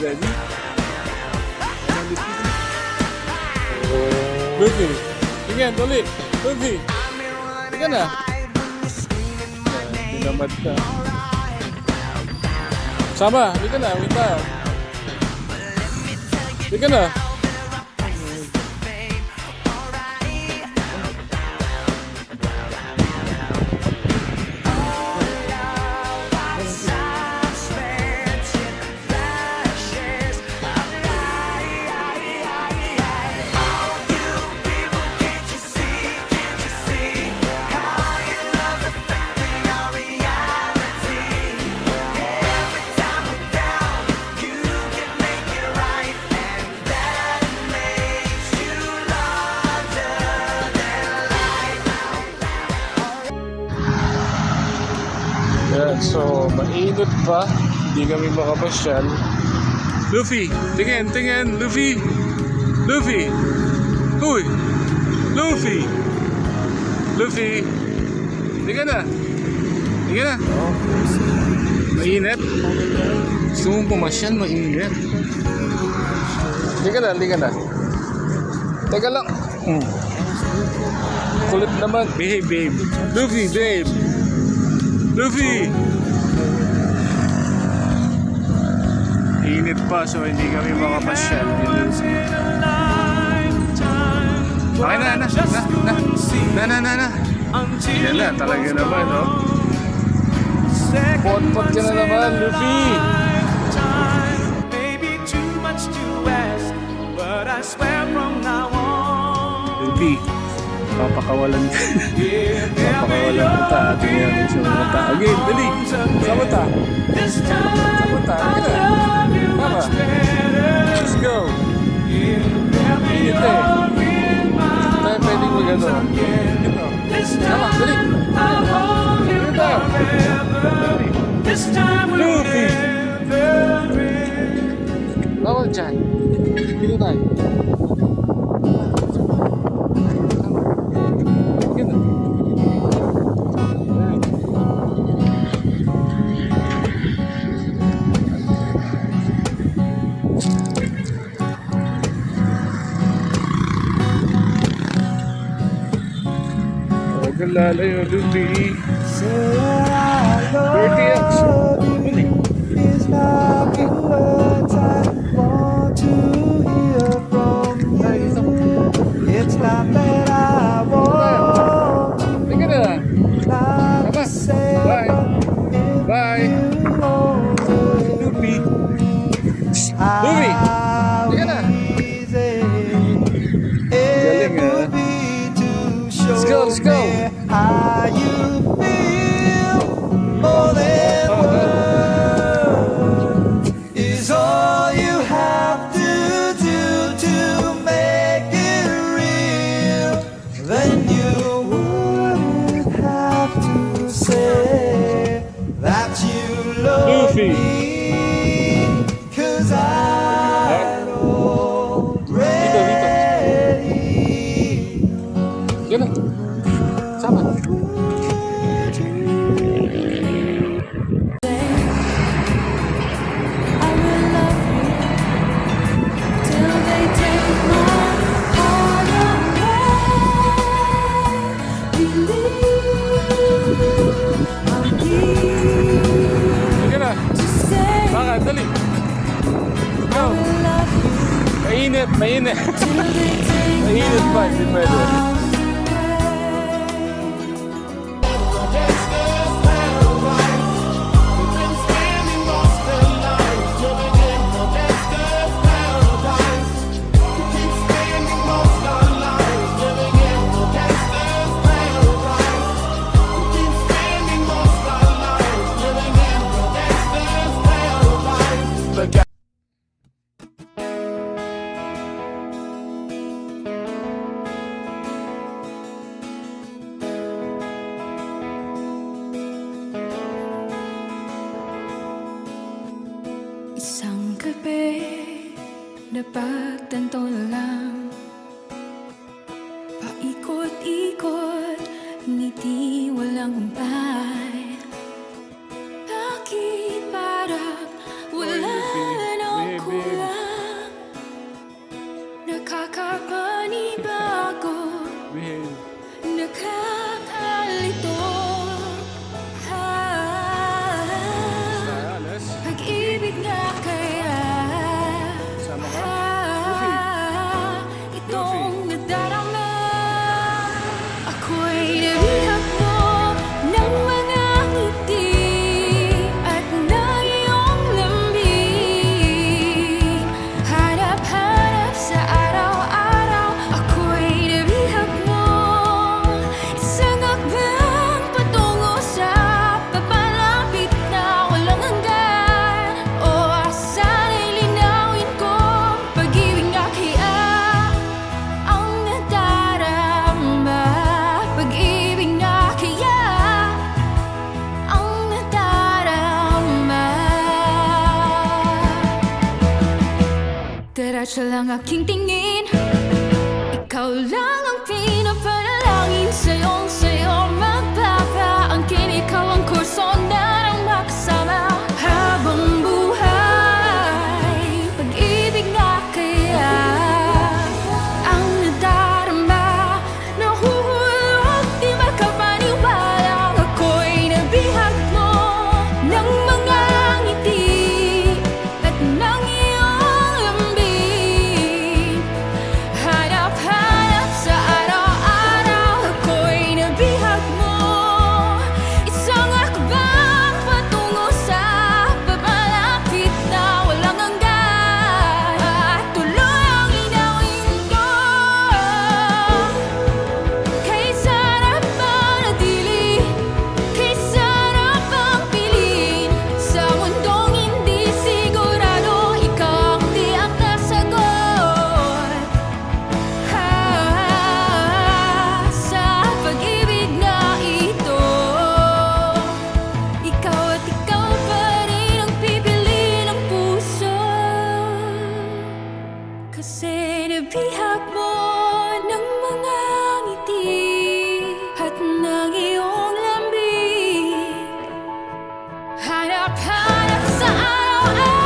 Ready? Luffy. Tingnan, dali. Luffy. Tingnan na. Dinamad ka. Sama, tingnan na. Wait na. Tingnan na. Yan, so mainit pa, hindi kami makapasyal. Luffy, tingin, Luffy. Luffy. Uy, Luffy. Luffy. Tingin na. Mainit. Gusto mong pumasyal, mainit. Tingin na. Teka lang. Kulit naman. Behave, babe. Luffy, babe. Luffy! Init pa, so hindi kami makapasyal. Okay na. Yan na, talaga naman, no? Pot-pot ka na naman, Luffy! Luffy, papakawalan kita. Tingnan natin sa mga ta. Again, dali! Sama ta! Tama! Let's go! Init eh! Tayo pwedeng mag-ano. Sama, dali! Init tayo! Luffy! Bawal dyan! Dito tayo! Lalayo, Luffy. Dirty X. It's not the words I want to hear from you. It's not that I want Tingnan na. not to say Bye. Luffy. Luffy. Tingnan na. Galing ah. Let's go. How you feel more than words is all you have to do to make it real. Then you wouldn't have to say that you love Luffy. me, 'cause I already Yan na. Sama. Sige na. Bakit? Dali. Go. Mainit. Mainit pa. Hindi pwede. Isang gabi, napagtanto lang, paikot-ikot, ngiti walang humpay. Bakit parang wala na ako Kahit siya lang aking tingin, ikaw lang ang pinapanalangin. Sa'yo magpapaangkin. Ikaw ang kurso na nang makasama habang buhay. Pag-ibig na kaya ang nadarama, nahuhulog, di makapaniwala. Ako'y nabihag mo ng mga ngiti at ng iyong lambing. Hanap-hanap sa araw-araw, ako'y nabihag mo. Isang akbang patungo sa pagmalapit na walang hanggan, at tuloy ang inawin ko. Kay sarap manatili, kay sarap ang pilin sa mundong hindi sigurado. Ikaw ang tiyak na sagot sa pag-ibig na ito. Ikaw at ikaw pa rin ang pipili ng puso, kasi nabihag mo ng mga ngiti at ng iyong lambing. Hanap-hanap sa araw-araw,